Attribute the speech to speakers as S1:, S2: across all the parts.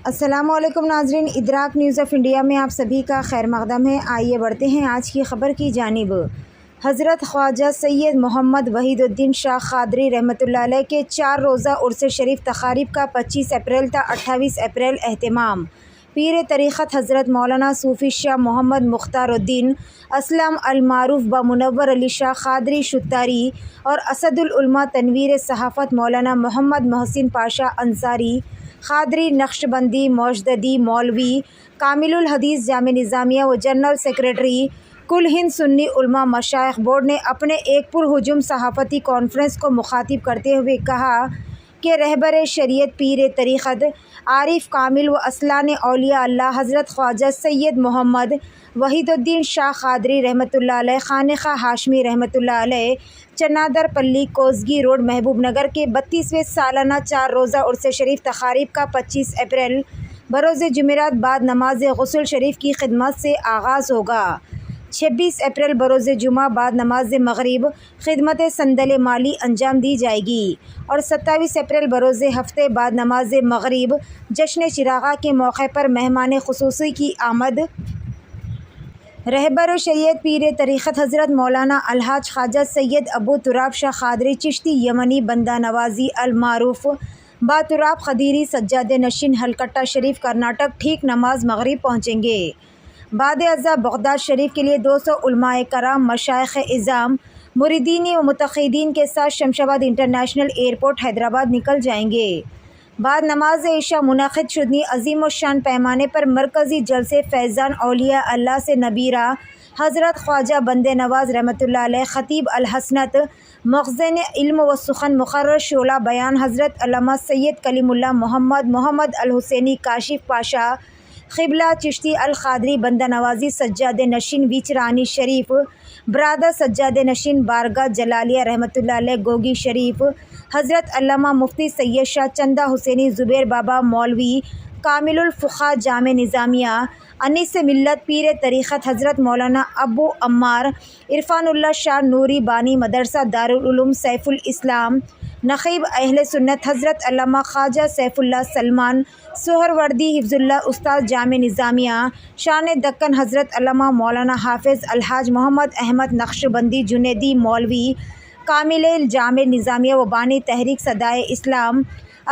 S1: अस्सलाम वालेकुम नाजरीन, इदराक न्यूज़ ऑफ़ इंडिया में आप सभी का खैर मक़दम है। आइए बढ़ते हैं आज की ख़बर की जानिब। हज़रत ख्वाजा सैयद मोहम्मद वहीदुद्दीन शाह क़ादरी रहमतुल्लाह अलैह के 4 रोज़ा उर्स शरीफ तक़ारीब का 25 अप्रैल ta 28 अप्रैल एहतमाम। पीर तरीक़त हज़रत मौलाना सूफ़ी शाह मोहम्मद मुख्तारुद्दीन असलम अल-मारूफ़ ब मुनव्वर अली शाह क़ादरी शुत्तारी और असदुल उलमा तनवीर सहाफ़त मौलाना मोहम्मद मोहसिन पाशा अंसारी क़ादरी नक्शबंदी मौजददी मौलवी कामिलुल हदीस जामे निज़ामिया व जनरल सेक्रेटरी कुल हिंद सुन्नी उलमा मशाइख बोर्ड ने अपने एक पुरहुजूम सहाफ़ती कॉन्फ्रेंस को मुखातिब करते हुए कहा कि रहबर शरीयत पीर तरीक़त आरिफ कामिल व असलान औलिया अल्लाह हज़रत ख्वाजा सैयद मोहम्मद वहीदुद्दीन शाह क़ादरी रहमतुल्लाह अलैह खानक़ाह हाशमी रहमतुल्लाह अलैह चनादर पल्ली कोसगी रोड महबूब नगर के 32वें सालाना 4 रोज़ा उर्स शरीफ तक़ारीब का 25 अप्रैल बरोज़ जुमेरात बाद नमाज गुस्ल शरीफ की खिदमत से आगाज़ होगा। 26 अप्रैल बरोज़ जुमा बाद नमाज मग़रिब खिदमत संदल माली अंजाम दी जाएगी और 27 अप्रैल बरोज़ हफ्ते बाद नमाज मग़रिब जश्न चिरागा के मौके पर मेहमान ख़ुसूसी की आमद। रहबर शरीयत पीर तरीक़त हज़रत मौलाना अलहाज ख्वाजा सैयद अबू तुराब शाह क़ादरी चिश्ती यमनी बंदा नवाज़ी अल-मारूफ़ बा तुराब क़दीरी सज्जाद नशीन हलकट्टा शरीफ कर्नाटक ठीक नमाज मग़रिब पहुँचेंगे। बाद अज़ा बगदाद शरीफ के लिए 200 उलमाए कराम मशाइख़ इज़ाम मुरीदीन व मुतक़ीदीन के साथ शमशाबाद इंटरनेशनल एयरपोर्ट हैदराबाद निकल जाएंगे। बाद नमाज इशा मुनक़िद शुदनी अज़ीम व शान पैमाने पर मरकज़ी जलसे फैज़ान औलिया अल्लाह से नबीरा हज़रत ख्वाजा बंदे नवाज़ रहमतुल्लाह अलैह ख़तीब अल-हसनत मख़ज़न इल्म व सुख़न मुक़र्रर शोला बयान हज़रत अल्लामा सैयद कलीमुल्लाह मोहम्मद अल-हुसैनी काशिफ़ पाशा क़िबला चिश्ती अल-क़ादरी बंदा नवाज़ी सज्जाद नशीन विचरानी शरीफ बरादर सज्जाद नशीन बारगाह जलालिया रहमतुल्लाह अलैह गोगी शरीफ हज़रत अल्लामा मुफ्ती सैयद शाह चंदा हुसैनी ज़ुबैर बाबा मौलवी कामिलुल फ़ुक़हा जामे निज़ामिया अनीस मिल्लत पीर तरीक़त हज़रत मौलाना अबू अम्मार इरफ़ानुल्लाह शाह नूरी बानी मदरसा दारुल उलूम सैफ़ुल इस्लाम नक़ीब अहले सुन्नत हज़रत अल्लामा ख्वाजा सैफ़ुल्लाह सलमान सोहरवर्दी हिफ़्ज़ुल्लाह उस्ताद जामे निज़ामिया शान दक्कन हज़रत अल्लामा मौलाना हाफ़िज़ अलहाज मोहम्मद अहमद नक्शबंदी जुनैदी मौलवी कामिल जामे निज़ामिया व बानी तहरीक सदाए इस्लाम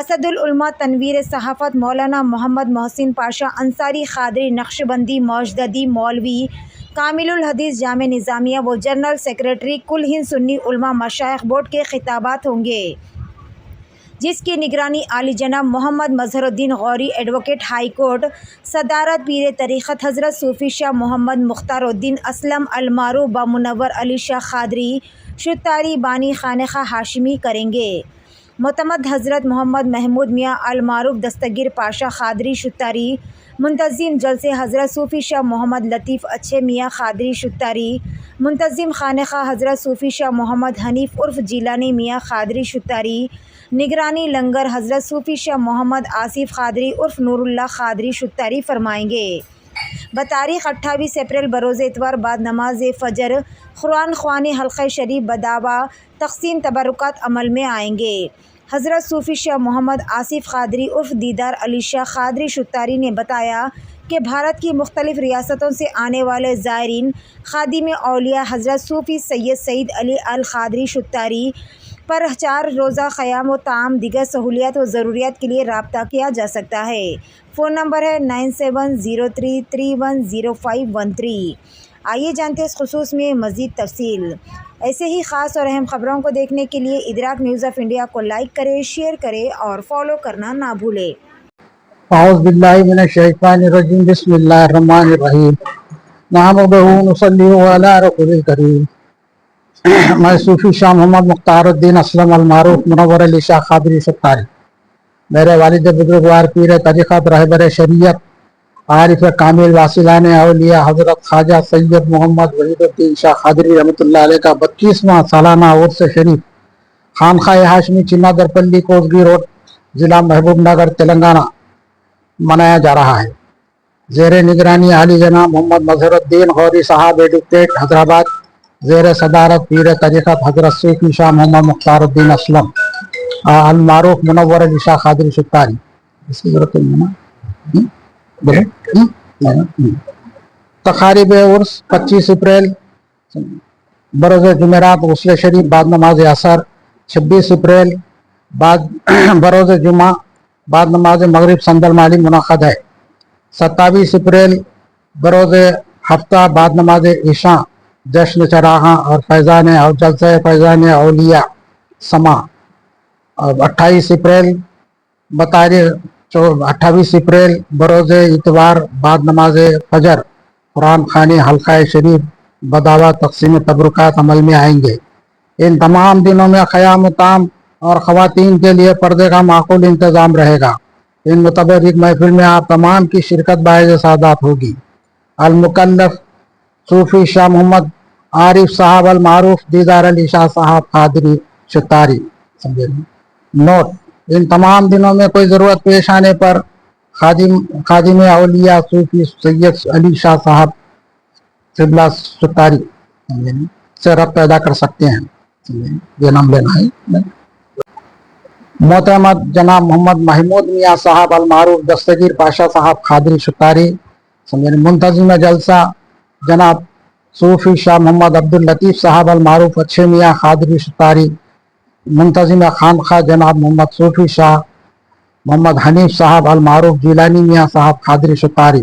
S1: असदुल उलमा तनवीर सहाफ़त मौलाना मोहम्मद मोहसिन पाशा अंसारी क़ादरी नक्शबंदी मौजददी मौलवी कामिलुल हदीस जामे निज़ामिया व जनरल सेक्रेटरी कुल हिंद सुन्नी उलमा मशाइख बोर्ड के खिताबात होंगे, जिसकी निगरानी आली जनाब Mohammad Mazharuddin Ghouri advocate high court सदारत पीर तरीक़त हज़रत सूफ़ी शाह मोहम्मद मुख्तारुद्दीन असलम अल-मारूफ़ ब मुनव्वर अली शाह क़ादरी शुत्तारी बानी खानक़ाह हाशिमी करेंगे। मोतमद हज़रत मोहम्मद महमूद मियाँ अल-मारूफ़ दस्तगीर पाशा क़ादरी शुत्तारी मुंतज़िम जलसे हज़रत सूफ़ी शाह मोहम्मद लतीफ़ अच्छे मियाँ क़ादरी शुत्तारी मुंतज़िम खानक़ाह हज़रत सूफ़ी शाह मोहम्मद हनीफ़ उर्फ़ जीलानी मियाँ क़ादरी शुत्तारी निगरानी लंगर हज़रत सूफ़ी शाह मोहम्मद आसिफ़ क़ादरी उर्फ़ नूरुल्लाह क़ादरी शुत्तारी फरमाएँगे। बतारीख़ 28 अप्रैल बरोज़ इतवार बाद नमाज फ़जर कुरान ख़वानी हल्क़े शरीफ बदावा तक़सीम तबरुकात अमल में आएंगे। हज़रत सूफ़ी शाह मोहम्मद आसिफ़ क़ादरी उर्फ़ दीदार अली शाह क़ादरी शुत्तारी ने बताया कि भारत की मुख्तलिफ़ रियासतों से आने वाले ज़ायरीन ख़ादिम औलिया हज़रत सूफ़ी सैयद सईद अली अल क़ादरी शुत्तारी पर 4 रोज़ा क़याम व ताम दिगर सहूलियात व ज़रूरियात के लिए रब्ता किया जा सकता है। फ़ोन नंबर है 9703310513। आइए जानते हैं इस खुसूस में मज़ीद तफ़सील। ऐसे ही ख़ास और अहम ख़बरों को देखने के लिए इदराक न्यूज़ ऑफ़ इंडिया को लाइक करें, शेयर करें और फॉलो करना ना भूलें।
S2: औज़ु बिल्लाहि मिनश्शैतानिर्रजीम बिस्मिल्लाहिर्रहमानिर्रहीम नहमदुहु व नुसल्ली अला रसूलिल करीम। मैं सूफ़ी शाह मोहम्मद मुख्तारुद्दीन असलम अल-मारूफ़ मुनव्वर अली शाह क़ादरी शुत्तारी, मेरे वालिद बुज़ुर्गवार पीर तरीक़त रहबर शरीयत आरिफ कामिल वासिलान औलिया हज़रत ख्वाजा सैयद मोहम्मद वहीदुद्दीन शाह क़ादरी रहमतुल्लाह अलैह का 25वां सालाना उर्स शरीफ खानक़ाह हाशमी चनादर पल्ली कोसगी रोड ज़िला महबूब नगर तेलंगाना मनाया जा रहा है। ज़ेर निगरानी आली जनाब मोहम्मद मज़हरुद्दीन गौरी साहब एडवोकेट हैदराबाद, ज़ेर सदारत पीर तरीक़त हज़रत सूफ़ी शाह मोहम्मद मुख्तारुद्दीन असलम अल-मारूफ़ मुनव्वर अली शाह क़ादरी शुत्तारी। इसकी ज़रूरत नहीं है ना। तकारीब उर्स 25 अप्रैल बरोज़ जुमेरात गुस्ल शरीफ बाद नमाज असर, 26 अप्रैल बाद बरोज़ जुमा बाद नमाज मगरिब संदल माली मुनाक़द है। 27 अप्रैल बरोज़ हफ्ता बाद नमाज इशा जश्न चरागा और फैज़ान और जलसा फैज़ान औलिया समा। और 28 अप्रैल बतारीख 28 अप्रैल बरोज़ इतवार बाद नमाज फजर कुरान खानी हल्का शरीफ बदावा तकसीम तबरुकात अमल में आएंगे। इन तमाम दिनों में क़याम ताम और ख़वातीन के लिए पर्दे का माकूल इंतज़ाम रहेगा। इन मुतबर्रिक महफिल में आप तमाम की शिरकत बाइज़ सादात होगी। अल-मुकल्लफ सूफ़ी शाह मोहम्मद आरिफ साहब अल मारूफ दीदार अली शाह साहब कादरी शतारी। नोट: इन तमाम दिनों में कोई ज़रूरत पेश आने पर खादिम औलिया सूफी सैयद अली शाह साहब सिबला शतारी से रब्त पैदा कर सकते हैं। ये नाम लेना है। मोहतरम जनाब मोहम्मद महमूद मियाँ साहब अल मारूफ दस्तगीर पाशा साहब खादरी शतारी। मुंतज़िम जलसा जनाब सूफी शाह मोहम्मद अब्दुल लतीफ़ साहब अल मारूफ अच्छे मियाँ खादरी शतारी। मुंतज़िम खानखा जनाब मोहम्मद सूफी शाह मोहम्मद हनीफ साहब अल मारूफ जिलानी मियाँ साहब खादरी शतारी।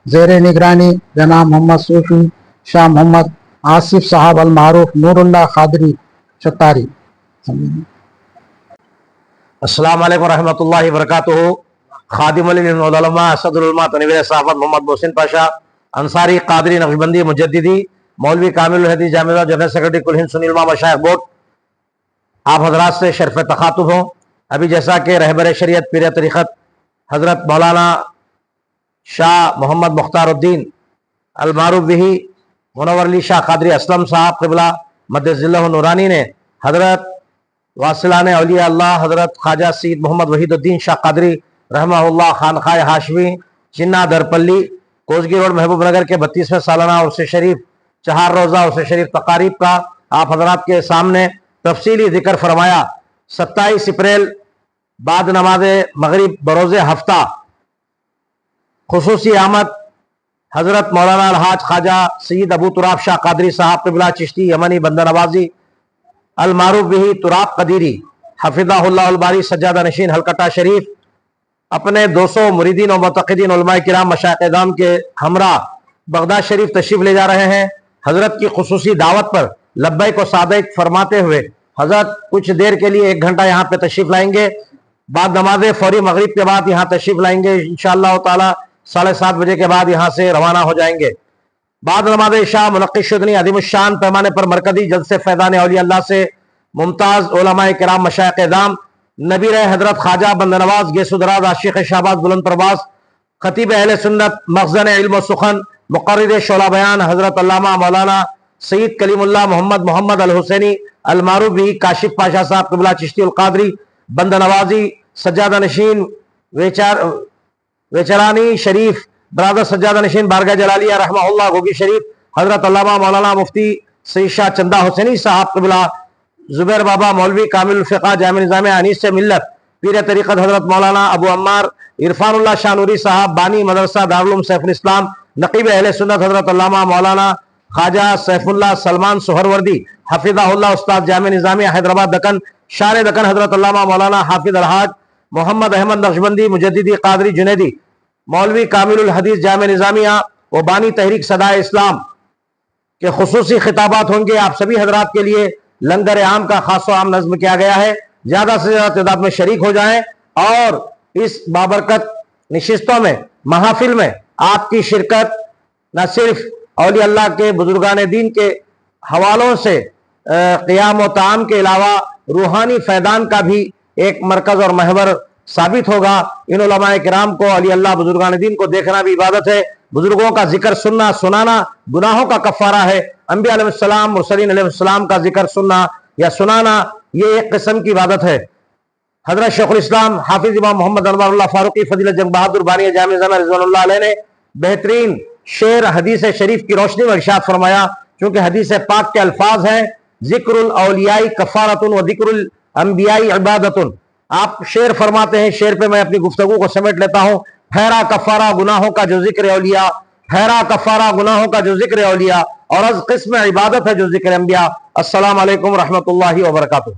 S2: ज़ेर निगरानी जनाब मोहम्मद सूफी शाह मोहम्मद आसिफ साहब अल मारूफ नूरुल्लाह खादरी शतारी।
S3: अस्सलाम वालेकुम रहमतुल्लाहि व बरकातुहू। खादिमुल उलमा असदुल उलमा तनवीर साहब मोहम्मद मोहसिन पाशा अंसारी कादरी नक्शबंदी मुजद्दिदी मौलवी कामिल हदीस जामिया जनरल सेक्रेटरी कुल हिंद सुन्नी उलमा मशाइख बोर्ड आप हजरात से शर्फ तखातुब हो। अभी जैसा कि रहबर शरीयत पीर तरीक़त हज़रत मौलाना शाह मोहम्मद मुख्तारुद्दीन अल मारूफ बिही मुनव्वर अली शाह कादरी असलम साहब क़िबला मद्दज़िल्लहु नूरानी ने हज़रत वासिलान औलिया अल्लाह हज़रत ख्वाजा सईद मोहम्मद वहीदुद्दीन शाह कादरी रहमहुल्लाह खानखाए हाशमी चिन्ना दरपल्ली कोसगी रोड महबूबनगर के 32वें सालाना उर्स शरीफ 4 रोज़ा उर्स शरीफ तकारीब का आप हज़रात के सामने तफसीली जिक्र फरमाया। 27 अप्रैल बाद नमाज मगरिब बरोज़ हफ्ता खुसूसी आमद हज़रत मौलाना अलहाज ख्वाजा सईद अबू तुराब शाह कादरी साहब क़िबला चिश्ती यमनी बंदा नवाजी अल मारूफ बिही तुराब कदीरी हफिज़हुल्लाह अल बारी सज्जादा नशीन हलकटा शरीफ अपने 200 मुरीदीन और मुतक़िदीन उलमाए किराम मशाइख़ दाम के हमरा बगदाद शरीफ तशरीफ ले जा रहे हैं। हजरत की खुसूसी दावत पर लब्बैक व सादैक फरमाते हुए हजरत कुछ देर के लिए 1 घंटा यहाँ पे तशरीफ लाएंगे। बाद नमाज फौरी मगरिब के बाद यहाँ तशरीफ लाएंगे। इंशाअल्लाह ताला 7:30 बजे के बाद यहाँ से रवाना हो जाएंगे। बाद नमाज शाह मुनक़्क़िशुदनी अज़ीमुश्शान पैमाने पर मरकज़ी जलसे फैज़ान औलिया अल्लाह से मुमताज़ उलमाए किराम मशाइख़ दाम नबीर हज़रत ख्वाजा बंदनवाज गेसुदराज आशिक़ शाहबाज बुलंद प्रवास खतीब अहले सुन्नत मखज़न इल्म व सुख़न मुक़र्रिर शोला बयान हज़रत अल्लामा मौलाना सईद कलीमुल्लाह मोहम्मद मोहम्मद अल हुसैनी अल मारूफ बिही काशिफ पाशा साहब क़िबला चिश्ती उल क़ादरी बंदनवाजी सज्जादा नशीन वेचरानी शरीफ बरादर सज्जादा नशीन बारगाह जलालिया रहमहुल्लाह गोगी शरीफ हज़रत अल्लामा मौलाना मुफ्ती सईद शाह चंदा हुसैनी साहब क़िबला जुबैर बाबा मौलवी कामिल फ़िक़ा जामिया निज़ामिया अनीस से मिल्लत पीर तरीक़त हज़रत मौलाना अबू अम्मार इरफानुल्लाह शाह नूरी साहब बानी मदरसा दारुल उलूम सैफुल इस्लाम नक़ीब अहले सुन्नत हज़रत अल्लामा मौलाना ख्वाजा सैफुल्लाह सलमान सुहरवर्दी हफिज़हुल्लाह उस्ताद जामिया निज़ामिया हैदराबाद दक्कन शार दक्कन हज़रत अल्लामा मौलाना हाफिज़ अलहाज मोहम्मद अहमद नक्शबंदी मुजद्दिदी कादरी जुनैदी मौलवी कामिल हदीस जामिया निज़ामिया व बानी तहरीक सदाए इस्लाम के खुसूसी खिताबात होंगे। आप सभी हजरात के लिए लंगर आम का खास आम नज़्म किया गया है। ज़्यादा से ज़्यादा तादाद में शरीक हो जाएं और इस बाबरकत नशिस्तों में महफिल में आपकी शिरकत न सिर्फ औलिया अल्लाह के बुजुर्गान दीन के हवालों से क़ियाम व ताम के अलावा रूहानी फैदान का भी एक मरकज़ और महवर साबित होगा। इन उलमाए किराम को औलिया अल्लाह बुजुर्गान दीन को देखना भी इबादत है। बुजुर्गों का जिक्र सुनना सुनाना गुनाहों का कफ़ारा है। अंबिया अलैहिस्सलाम मुरसलीन अलैहिस्सलाम का जिक्र सुनना या सुनाना ये एक किस्म की इबादत है। हज़रत शेखुल इस्लाम हाफिज इमाम मोहम्मद अनवारुल्लाह फारूकी फजीलत जंग बहादुर बानी जामिया निज़ामिया रिज़वानुल्लाह अलैह ने बेहतरीन शेर हदीस शरीफ की रोशनी में इरशाद फरमाया। चूंकि हदीस पाक के अल्फाज हैं ज़िक्रुल औलियाई कफ़ारतुन व ज़िक्रुल अंबियाई इबादतुन। आप शेर फरमाते हैं, शेर पे मैं अपनी गुफ्तगू को समेट लेता हूँ। ٹھہرا کفارہ گناہوں کا جو ذکر اولیاء، ٹھہرا کفارہ گناہوں کا جو ذکر اولیاء، اور از قسم عبادت ہے جو ذکر انبیاء۔ السلام علیکم ورحمۃ اللہ وبرکاتہ۔